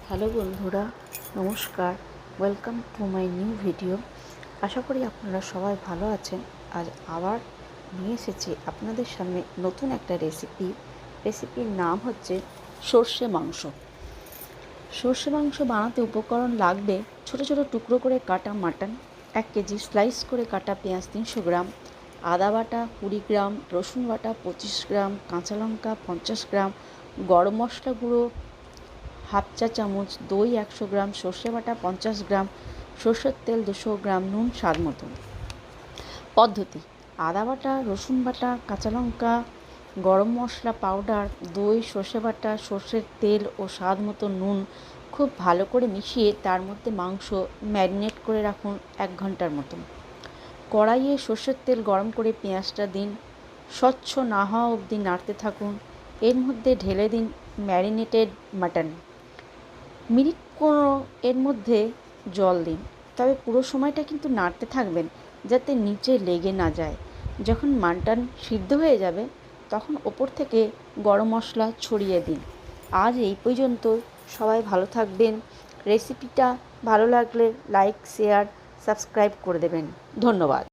Hello বন্ধুরা, নমস্কার। Welcome to my new video. আশা করি আপনারা সবাই ভালো আছেন। আজ আবার নিয়ে এসেছি আপনাদের সামনে নতুন একটা রেসিপির নাম হচ্ছে সর্ষে মাংস। সর্ষে মাংস বানাতে উপকরণ লাগবে ছোট ছোট টুকরো করে কাটা মাটন 1 কেজি, স্লাইস করে কাটা পেঁয়াজ 300 গ্রাম, আদা বাটা 20 গ্রাম, রসুন বাটা 25 গ্রাম, কাঁচা লঙ্কা 50 গ্রাম, গরম মশলা গুঁড়ো হাফ চা চামচ, দই 100 গ্রাম, সর্ষে বাটা 50 গ্রাম, সর্ষের তেল 200 গ্রাম, নুন স্বাদ মতো। পদ্ধতি: আদা বাটা, রসুন বাটা, কাঁচা লঙ্কা, গরম মশলা পাউডার, দই, সর্ষে বাটা, সর্ষের তেল ও স্বাদ মতো নুন খুব ভালো করে মিশিয়ে তার মধ্যে মাংস ম্যারিনেট করে রাখুন 1 ঘন্টার মতন। কড়াইয়ে সর্ষের তেল গরম করে পেঁয়াজটা দিন, স্বচ্ছ না হওয়া অবধি নাড়তে থাকুন। এর মধ্যে ঢেলে দিন ম্যারিনেটেড মাটন। মিনিট 15 এর মধ্যে জল দিন, তবে পুরো সময়টা কিন্তু নাড়তে থাকবেন যাতে নিচে লেগে না যায়। যখন মাটন সিদ্ধ হয়ে যাবে তখন ওপর থেকে গরম মশলা ছড়িয়ে দিন। আজ এই পর্যন্ত। সবাই ভালো থাকবেন। রেসিপিটা ভালো লাগলে লাইক, শেয়ার, সাবস্ক্রাইব করে দেবেন। ধন্যবাদ।